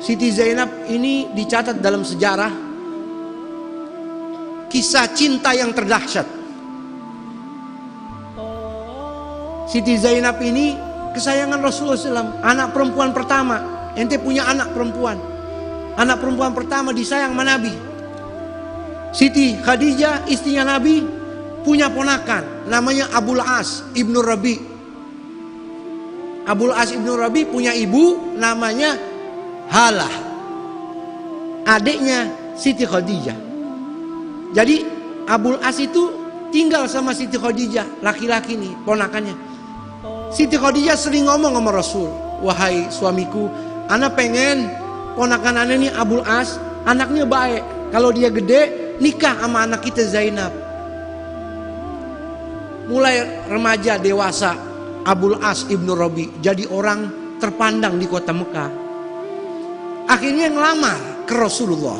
Siti Zainab ini dicatat dalam sejarah kisah cinta yang terdahsyat. Siti Zainab ini kesayangan Rasulullah SAW, anak perempuan pertama. Ente punya anak perempuan, anak perempuan pertama disayang sama Nabi. Siti Khadijah istrinya Nabi punya ponakan namanya Abul As ibnu Rabi. Abul As ibnu Rabi punya ibu namanya Halah, adiknya Siti Khadijah. Jadi Abul As itu tinggal sama Siti Khadijah, laki-laki nih ponakannya. Siti Khadijah sering ngomong sama Rasul, wahai suamiku, ana pengen ponakan ana nih Abul As, anaknya baik. Kalau dia gede, nikah sama anak kita Zainab. Mulai remaja dewasa, Abul As ibnu Rabi jadi orang terpandang di kota Mekah. Akhirnya ngelamar ke Rasulullah.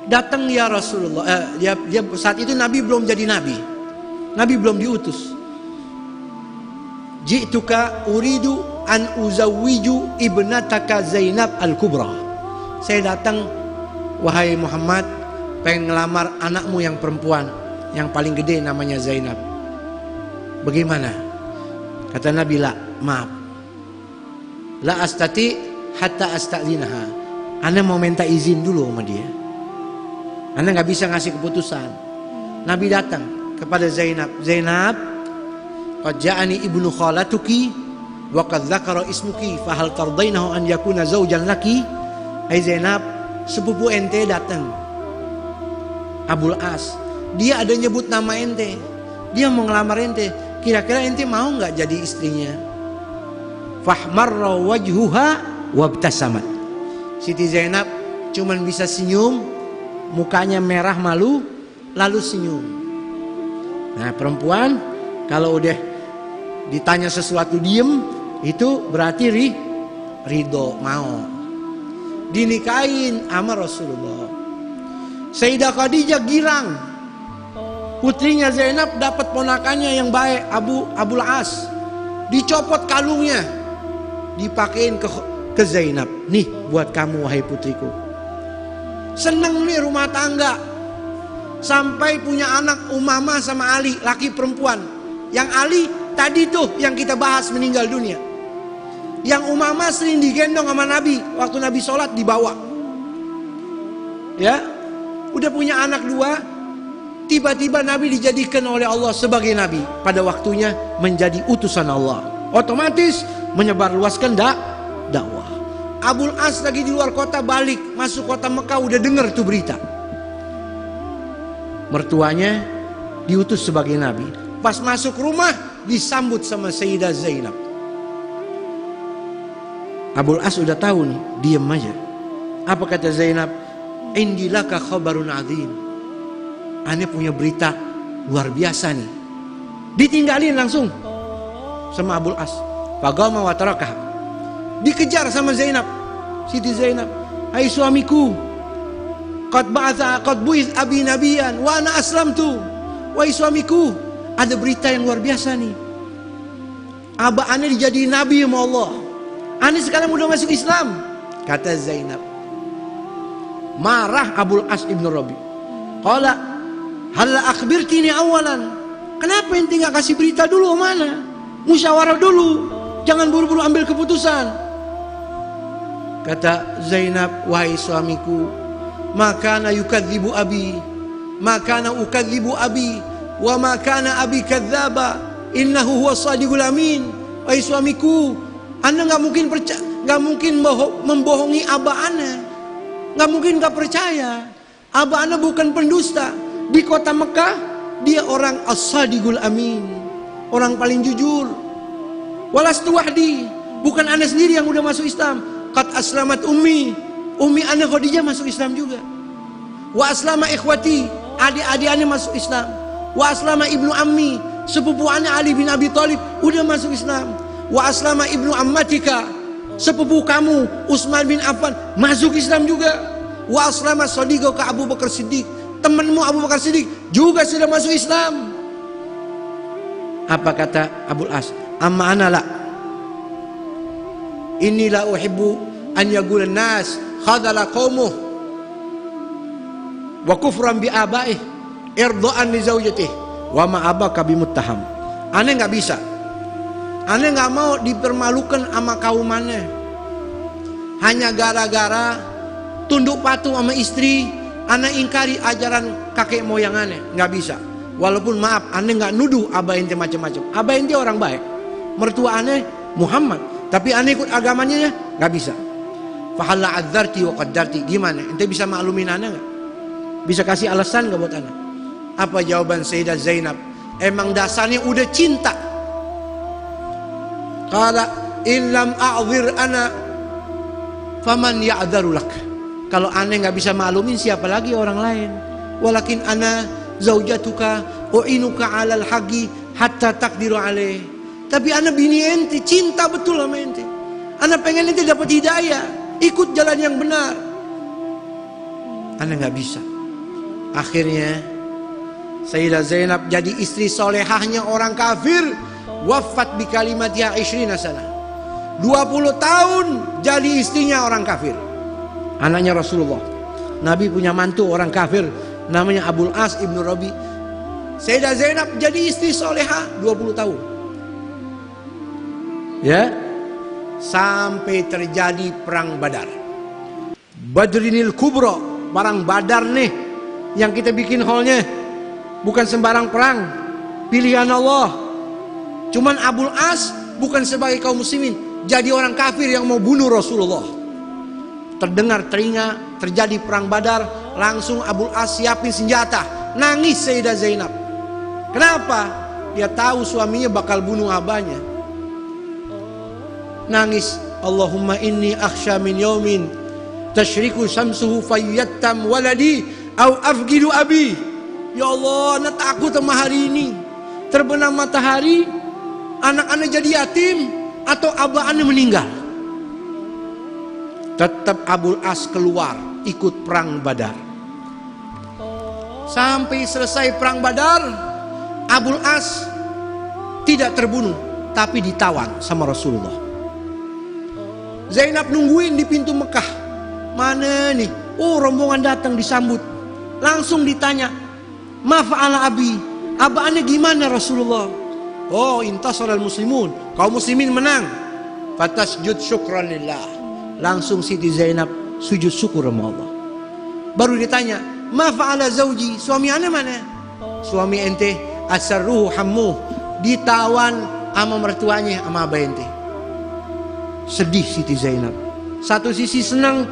Datang ya Rasulullah. Dia saat itu Nabi belum jadi nabi, Nabi belum diutus. Ji'tuka uridu an uzawwiju ibnataka Zainab al-Kubra. Saya datang, wahai Muhammad, pengen ngelamar anakmu yang perempuan, yang paling gede namanya Zainab. Bagaimana? Kata Nabi, la, maaf. La astati hatta astazinaha. Anda mau minta izin dulu sama dia. Anda nggak bisa ngasih keputusan. Nabi datang kepada Zainab. Zainab, qad ja'ani ibnu khalatuki wa qad dzakara ismuki fa hal tardainahu an yakuna zawjan laki? Hai Zainab, sepupu ente datang, Abul As. Dia ada nyebut nama ente, dia mau ngelamar ente. Kira-kira ente mau nggak jadi istrinya? Fahmarra wajhuha wabtasamat. Siti Zainab cuman bisa senyum, mukanya merah malu, lalu senyum. Nah perempuan kalau udah ditanya sesuatu diem, itu berarti ridho, mau. Dinikahin sama Rasulullah. Sayyidah Khadijah girang, putrinya Zainab dapat ponakannya yang baik, Abul As. Dicopot kalungnya, dipakein ke Zainab. Nih buat kamu wahai putriku. Seneng nih rumah tangga. Sampai punya anak Umamah sama Ali, laki perempuan. Yang Ali tadi tuh yang kita bahas meninggal dunia. Yang Umamah sering digendong sama Nabi, waktu Nabi sholat dibawa. Ya, udah punya anak dua. Tiba-tiba Nabi dijadikan oleh Allah sebagai Nabi. Pada waktunya menjadi utusan Allah. Otomatis menyebarluaskan dakwah. Abul As lagi di luar kota, balik masuk kota Mekah, udah dengar tuh berita. Mertuanya diutus sebagai Nabi. Pas masuk rumah disambut sama Sayyidah Zainab. Abul As udah tahu nih, diem aja. Apa kata Zainab? Indilaka khabarun azim. Ane punya berita luar biasa nih. Ditinggalin langsung sama Abul As. Fagama wa tarakah. Dikejar sama Zainab, Siti Zainab. Hai suamiku, qad bu'its abi nabiyan wa ana aslamtu. Wahai suamiku, ada berita yang luar biasa nih. Abah ane dijadiin nabi sama Allah. Ane sekarang udah masuk Islam. Kata Zainab. Marah Abul As ibnu Rabi. Qala hal akhbirtini awalan. Kenapa ente gak kasih berita dulu mana? Musyawarah dulu. Jangan buru-buru ambil keputusan. Kata Zainab, wahai suamiku, makana yukadzibu abi, makana ukadzibu abi, wa makana abi kadzaba, innahu huwa shadiqul amin. Wahai suamiku, anda nggak mungkin membohongi abah anda, nggak mungkin nggak percaya. Abah anda bukan pendusta. Di kota Mekah dia orang as-shadiqul amin, orang paling jujur. Walastu wahdi, bukan anda sendiri yang udah masuk Islam. Qad aslamat ummi anda Khadijah masuk Islam juga. Wa aslama ikhwati, adik-adik anda masuk Islam. Wa aslama ibnu ammi, sepupu anda Ali bin Abi Thalib udah masuk Islam. Wa aslama ibnu ammatika, sepupu kamu Utsman bin Affan masuk Islam juga. Wa aslama sadiqaka Abu Bakar Siddiq, temanmu Abu Bakar Siddiq juga sudah masuk Islam. Apa kata Abul As? Amma ana la, inni la uhibbu an yagulan nas khadala qaumuh wa kufran bi abaih irdaan li zaujatih wa ma abaka bimuttaham. Aneh nggak bisa, aneh nggak mau dipermalukan sama kaum aneh hanya gara-gara tunduk patuh sama istri. Aneh ingkari ajaran kakek moyang aneh, nggak bisa. Walaupun maaf, aneh nggak nuduh abah ente macam-macam. Abah ente orang baik, mertua aneh Muhammad, tapi aneh ikut agamanya nggak bisa. Fahalla adzarti wa qaddarti. Gimana? Ente bisa maklumin aneh nggak? Bisa kasih alasan nggak buat aneh? Apa jawaban Sayyidah Zainab? Emang dasarnya udah cinta. Qala in lam a'dzir ana faman ya'dzaru lak. Kalau aneh nggak bisa maklumin, siapa lagi orang lain? Walakin ana zaujatuka u'inuka 'alal haqqi hatta taqdiru alaih. Tapi ana bini ente, cinta betul sama ente. Ana pengen ente dapat hidayah, ikut jalan yang benar. Ana nggak bisa. Akhirnya Sayyidah Zainab jadi istri solehahnya orang kafir. Wafat bi kalimatiha 20 sana. 20 tahun jadi istrinya orang kafir. Anaknya Rasulullah. Nabi punya mantu orang kafir namanya Abul As ibnu Rabi. Sayyidah Zainab jadi istri solehah 20 tahun. Ya, sampai terjadi perang Badar. Badrinil Kubra, perang Badar nih yang kita bikin hallnya. Bukan sembarang perang, pilihan Allah. Cuman Abul As bukan sebagai kaum muslimin, jadi orang kafir yang mau bunuh Rasulullah. Terdengar telinga terjadi perang Badar, langsung Abul As siapin senjata. Nangis Sayyidah Zainab. Kenapa? Dia tahu suaminya bakal bunuh abahnya. Nangis, Allahumma inni akhsha min yaumin tashriku syamsuhu fayyattam waladi au afgidu abi. Ya Allah, anak takut sama hari ini. Terbenam matahari, anak-anak jadi yatim, atau abah anak meninggal. Tetap Abul As keluar ikut perang Badar. Sampai selesai perang Badar, Abul As tidak terbunuh, tapi ditawan sama Rasulullah. Zainab nungguin di pintu Mekah. Mana nih? Oh, rombongan datang disambut. Langsung ditanya, ma fa'ala abi? Abah aneh gimana Rasulullah? Oh, intasaral muslimun. Kaum muslimin menang. Fatasjud syukran lillah. Langsung Siti Zainab sujud syukur sama Allah. Baru ditanya, ma fa'ala zauji? Suami aneh mana? Suami ente asarruhu hammuh, ditawan sama mertuanya sama abah ente. Sedih Siti Zainab. Satu sisi senang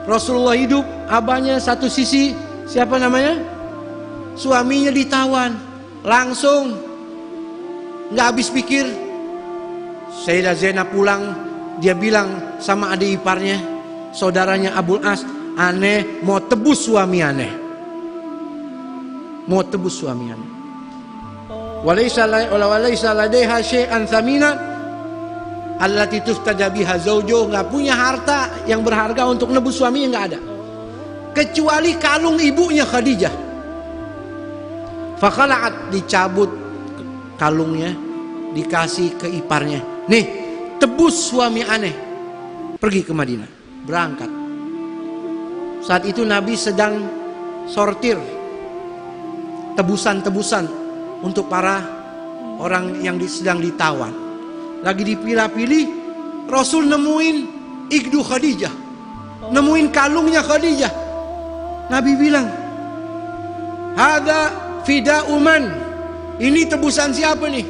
Rasulullah hidup, abahnya. Satu sisi siapa namanya? Suaminya ditawan. Langsung nggak habis pikir, Sayyidah Zainab pulang. Dia bilang sama adik iparnya, saudaranya Abul As, aneh mau tebus suami aneh. Mau tebus suami aneh. Walaysa ladaiha syai'an thamina allati tuftada biha zawjuh. Enggak punya harta yang berharga untuk nebus suaminya, enggak ada. Kecuali kalung ibunya Khadijah. Fakhala'at, dicabut kalungnya, dikasih ke iparnya. Nih, tebus suami aneh. Pergi ke Madinah, berangkat. Saat itu Nabi sedang sortir tebusan-tebusan untuk para orang yang sedang ditawan. Lagi dipilah-pilih, Rasul nemuin ikdu Khadijah, nemuin kalungnya Khadijah. Nabi bilang, hada fida'u man? Ini tebusan siapa nih?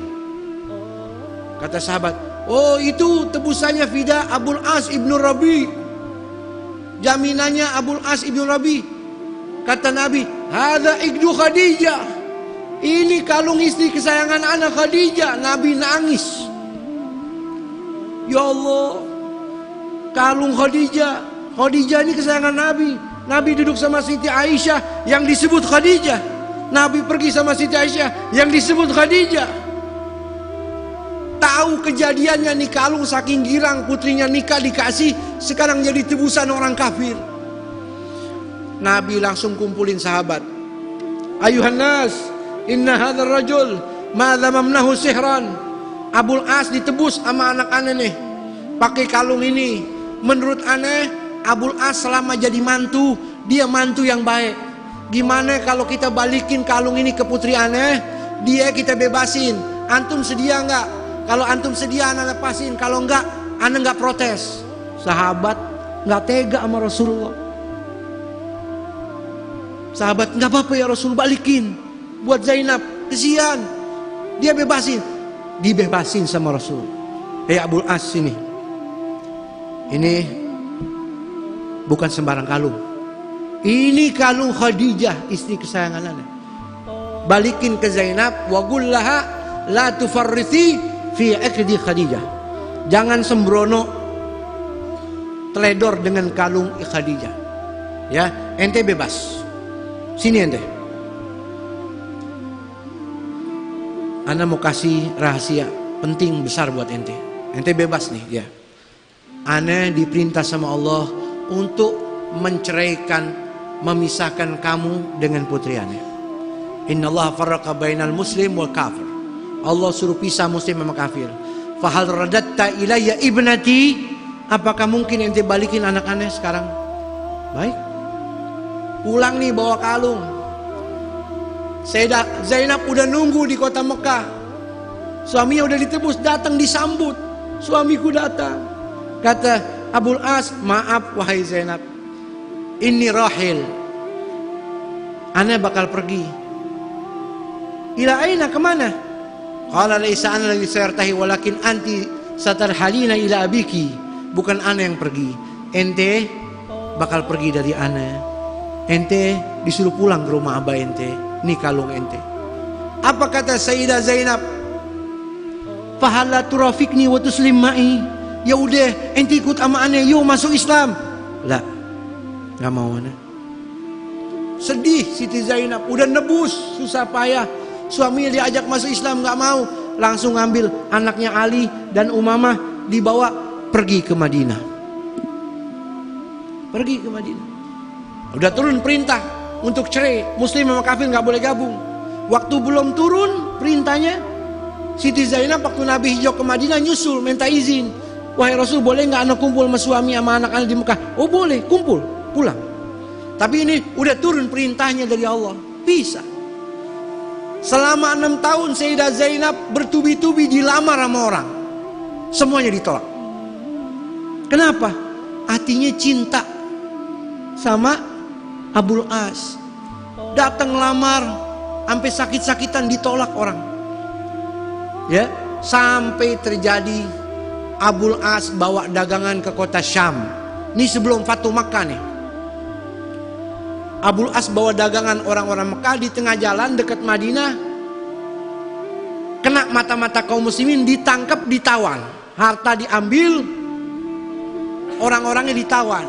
Kata sahabat, oh itu tebusannya fida Abul As ibnu Rabi. Jaminannya Abul As ibnu Rabi. Kata Nabi, hada ikdu Khadijah. Ini kalung istri kesayangan anak Khadijah. Nabi nangis. Ya Allah, kalung Khadijah. Khadijah ini kesayangan Nabi. Nabi duduk sama Siti Aisyah yang disebut Khadijah. Nabi pergi sama Siti Aisyah yang disebut Khadijah. Tahu kejadiannya nih kalung, saking girang putrinya nikah dikasih, sekarang jadi tebusan orang kafir. Nabi langsung kumpulin sahabat. Ayuhan nas, inna hadzal rajul ma dhamamnahu sihran. Abul As ditebus sama anak-anak nih, pakai kalung ini. menurut aneh Abul As selama jadi mantu, dia mantu yang baik. Gimana kalau kita balikin kalung ini ke putri aneh, dia kita bebasin. Antum sedia enggak? Kalau antum sedia anak lepasin, kalau enggak anak enggak protes. Sahabat enggak tega sama Rasulullah. Sahabat, enggak apa-apa ya Rasul, balikin buat Zainab, kesian. Dia bebasin, dibebasin sama Rasul. Abul As ini bukan sembarang kalung. Ini kalung Khadijah, istri kesayangan Anda. Balikin ke Zainab, wa gullaha la tufarrithi fi aqdi Khadijah. Jangan sembrono teledor dengan kalung Khadijah. Ya, ente bebas. Sini ente. Anda mau kasih rahasia penting besar buat ente. Ente bebas nih ya. Anda diperintah sama Allah untuk menceraikan, memisahkan kamu dengan putri Anda. Innallaha farraqa bainal muslim wal kafir. Allah suruh pisah muslim sama kafir. Fahal radatta ilayya ibnati, apakah mungkin ente balikin anak Anda sekarang? Baik. Pulang nih bawa kalung. Sayyidah Zainab udah nunggu di kota Mekah. Suaminya udah ditebus, datang disambut. Suamiku datang. Kata Abul As, maaf wahai Zainab, ini rahil, ana bakal pergi. Ila aina, kemana? Qala laisa ana alladhi sayartahi walakin anti satarhalina ila abiki. Bukan ana yang pergi, ente bakal pergi dari ana. Ente disuruh pulang ke rumah abah ente. Ini kalung ente. Apa kata Sayyidah Zainab? Fahala turafikni wa tuslim ma'i. Ya udah, ente ikut sama ane, yuk masuk Islam. Lah, nggak mau ane. Sedih Siti Zainab, udah nebus susah payah. Suaminya diajak masuk Islam, nggak mau. Langsung ngambil anaknya Ali dan Umamah, dibawa pergi ke Madinah. Pergi ke Madinah. Udah turun perintah untuk cerai, muslim sama kafir nggak boleh gabung. Waktu belum turun perintahnya, Siti Zainab waktu Nabi hijrah ke Madinah nyusul minta izin. Wahai Rasul, boleh nggak anak kumpul sama suami sama anak-anak di Mekah? Oh boleh, kumpul, pulang. Tapi ini udah turun perintahnya dari Allah, bisa. Selama 6 tahun Sayyidah Zainab bertubi-tubi dilamar sama orang, semuanya ditolak. Kenapa? Hatinya cinta sama Abul As. Datang lamar, sampai sakit-sakitan ditolak orang. Ya, sampai terjadi Abul As bawa dagangan ke kota Syam. Ini sebelum Fatu Makkah nih. Abul As bawa dagangan orang-orang Mekah, di tengah jalan dekat Madinah kena mata-mata kaum muslimin, ditangkap, ditawan. Harta diambil, orang-orangnya ditawan.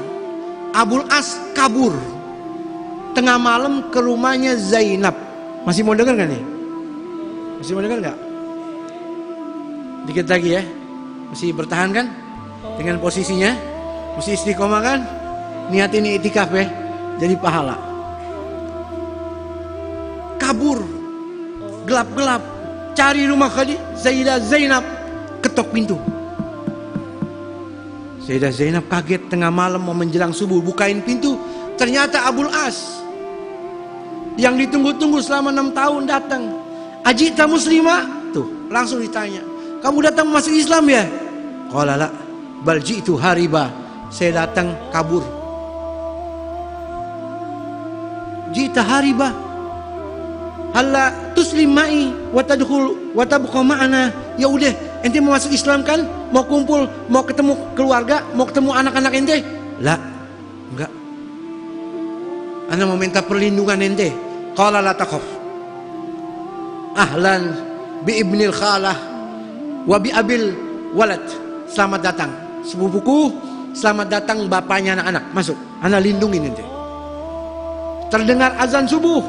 Abul As kabur tengah malam ke rumahnya Zainab. Masih mau dengar gak nih? Masih mau dengar gak? Dikit lagi ya. Masih bertahan kan dengan posisinya? Masih istiqomah kan? Niat ini itikaf ya, jadi pahala. Kabur, gelap-gelap, cari rumah Sayyidah Zainab, ketok pintu. Sayyidah Zainab kaget, tengah malam mau menjelang subuh, bukain pintu, ternyata Abul As yang ditunggu-tunggu selama 6 tahun datang. Ajita muslimah, tuh langsung ditanya, kamu datang masuk Islam ya? Qala la, bal ji'tu hariba, saya datang kabur. Ji'ta hariba, halla tuslim ma'i wa tadkhul wa tabqa ma'ana. Ya udah, ente mau masuk Islam kan? Mau kumpul, mau ketemu keluarga, mau ketemu anak-anak ente? La, enggak. Ana mau minta perlindungan ente. Qala la takhaf. Ahlan bi ibnil khalah wa bi abil walad. Selamat datang sepupuku, selamat datang bapaknya anak-anak. Masuk, ana lindungin ente. Terdengar azan subuh.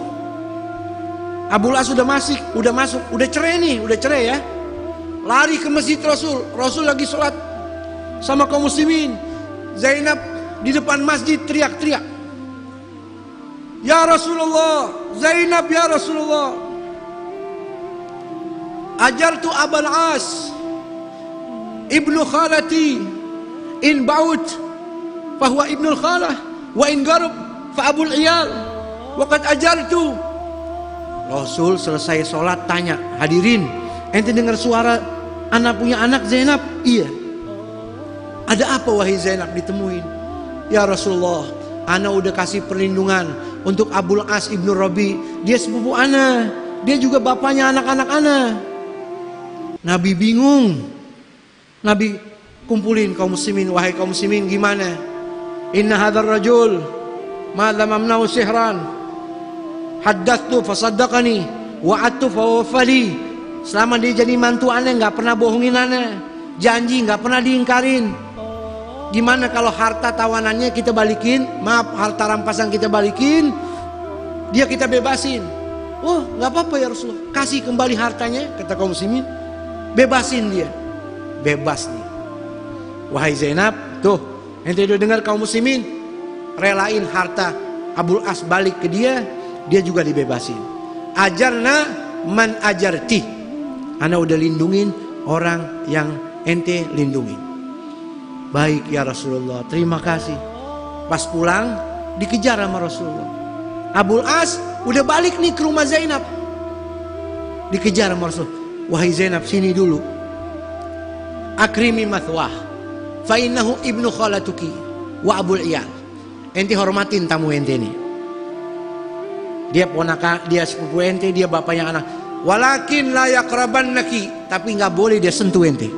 Abul As udah masuk, udah cerai nih, udah cerai ya. Lari ke masjid Rasul. Rasul lagi sholat sama kaum muslimin. Zainab di depan masjid teriak-teriak, ya Rasulullah, Zainab ya Rasulullah, ajartu Abul As ibnu khalati in baut fahuwa ibnul khalah, wa in garab fa abul iyal, wa qad ajartu. Rasul selesai sholat tanya, hadirin, ente dengar suara anak punya anak Zainab? Iya. Ada apa wahai Zainab? Ditemuin. Ya Rasulullah, ana udah kasih perlindungan untuk Abul As ibnu Rabi. Dia sepupu ana, dia juga bapaknya anak-anak ana. Nabi bingung. Nabi kumpulin kaum muslimin, wahai kaum muslimin, gimana? Inna hadzal rajul ma lam amna'u sihran, haddatstu fasaddaqani, wa'adtu fawafali. Selama dia jadi mantu ana nggak pernah bohongin ana, janji nggak pernah diingkarin. Gimana kalau harta tawanannya kita balikin, maaf harta rampasan kita balikin, dia kita bebasin? Oh nggak apa-apa ya Rasulullah, kasih kembali hartanya, kata kaum muslimin, bebasin dia. Bebas nih. Wahai Zainab, tuh ente udah dengar kaum muslimin, relain harta Abul As balik ke dia, dia juga dibebasin. Ajarna man ajarti, ana udah lindungin orang yang ente lindungin. Baik ya Rasulullah, terima kasih. Pas pulang dikejar sama Rasulullah. Abul As udah balik nih ke rumah Zainab, dikejar sama Rasul. Wahai Zainab, sini dulu. Akrimi mathwah, fa innahu ibnu khalatuki wa abul iyal. Ente hormatin tamu ente nih. Dia ponakan, dia sepupu ente, dia bapaknya anak. Walakin la yaqrabannaki, tapi nggak boleh dia sentuh ente,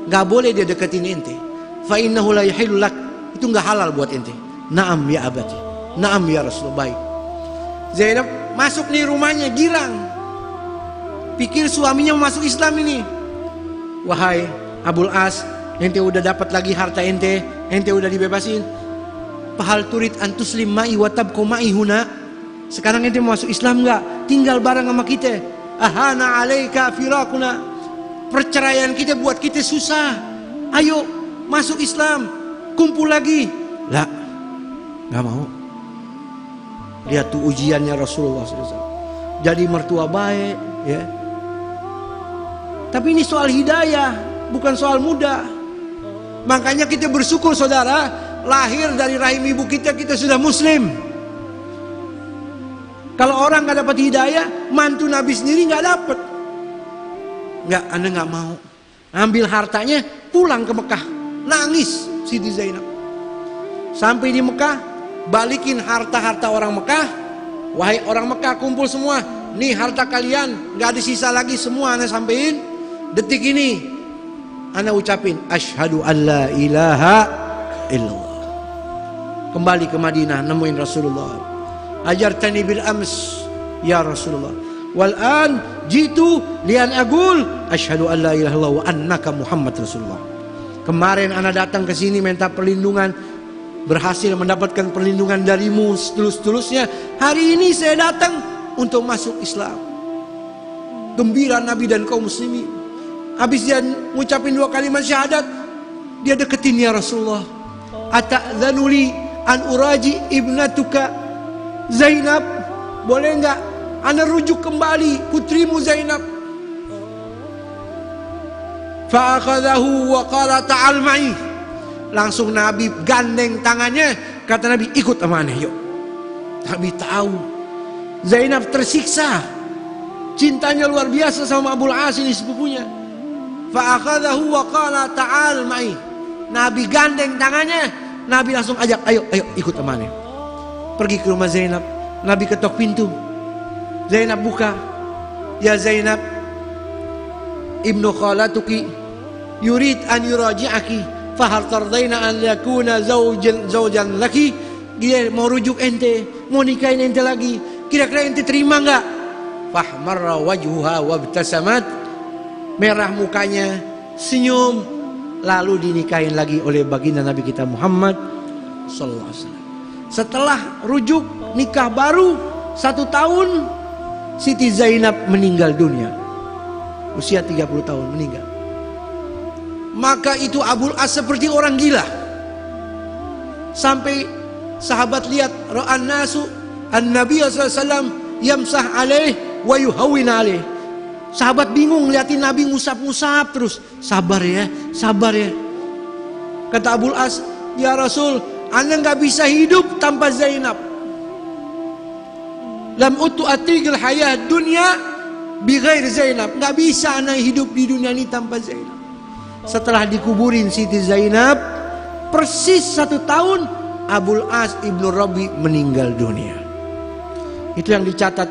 nggak boleh dia deketin ente. Fa innahu la yahillu lak, itu nggak halal buat ente. Naam ya abati, naam ya Rasulullah. Baik. Zainab masuk nih rumahnya, girang, pikir suaminya mau masuk Islam ini. Wahai Abul As, ente udah dapat lagi harta ente udah dibebasin. Fahal turid antuslim ma'i wa tabqu ma'i huna. Sekarang ente mau masuk Islam nggak? Tinggal bareng sama kita. Ahana alaika firakuna, perceraian kita buat kita susah. Ayo masuk Islam, kumpul lagi. Lah, nggak mau. Lihat tuh ujiannya Rasulullah SAW. Jadi mertua baik, ya. Tapi ini soal hidayah, bukan soal mudah. Makanya kita bersyukur saudara, lahir dari rahim ibu kita sudah muslim. Kalau orang nggak dapat hidayah, mantu Nabi sendiri nggak dapat. Nggak, anda nggak mau. Ambil hartanya, pulang ke Mekah. Nangis Siti Zainab. Sampai di Mekah, balikin harta-harta orang Mekah. Wahai orang Mekah, kumpul semua. Nih harta kalian, nggak ada sisa lagi, semua ana sampein. Detik ini ana ucapin asyhadu alla ilaha illallah. Kembali ke Madinah, nemuin Rasulullah. Ajartani bil ams ya Rasulullah, wal an jitu lian agul asyhadu alla ilaha illallah wa annaka Muhammad Rasulullah. Kemarin ana datang ke sini minta perlindungan, berhasil mendapatkan perlindungan darimu setulus-tulusnya. Hari ini saya datang untuk masuk Islam. Gembira Nabi dan kaum muslimin. Habis dia ngucapin 2 kalimat syahadat, dia deketin ya Rasulullah. Ata'dzanuli an uraji ibnatuka Zainab, boleh enggak ana rujuk kembali putrimu Zainab? Fa'akhadahu wa qala ta'al ma'i. Langsung Nabi gandeng tangannya, kata Nabi, ikut sama aneh yuk. Nabi tahu Zainab tersiksa, cintanya luar biasa sama Abul As ini sepupunya. Fa'akhadahu wa qala ta'al ma'i. Nabi gandeng tangannya, Nabi langsung ajak, ayo ikut sama aneh. Pergi ke rumah Zainab, Nabi ketok pintu. Zainab buka. Ya Zainab, ibnu khalatuki yurid an yuraji'aki, fahal tardaina an yakuna zawjan laki. Dia mau rujuk ente, mau nikahin ente lagi, kira-kira ente terima enggak? Fahmarra wajhuha wabtasamat. Merah mukanya, senyum, lalu dinikahin lagi oleh baginda Nabi kita Muhammad sallallahu alaihi wasallam. Setelah rujuk nikah baru 1 tahun, Siti Zainab meninggal dunia. Usia 30 tahun meninggal. Maka itu Abul As seperti orang gila. Sampai sahabat lihat, ra'an nasu an-nabiy sallallahu alaihi wasallam yamsah alaih wa yuhawwin alaih. Sahabat bingung liatin Nabi ngusap-ngusap terus. Sabar ya, sabar ya. Kata Abul As, ya Rasul, ana nggak bisa hidup tanpa Zainab. Lam utu atigil hayat dunia bighair Zainab. Nggak bisa ana hidup di dunia ini tanpa Zainab. Setelah dikuburin Siti Zainab, persis 1 tahun Abul As ibnu Rabi meninggal dunia. Itu yang dicatat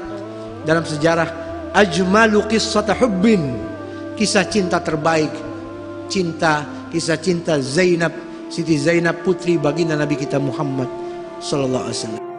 dalam sejarah ajmalu qissata hubbin, kisah cinta terbaik, kisah cinta Zainab, Siti Zainab putri baginda Nabi kita Muhammad sallallahu alaihi wasallam.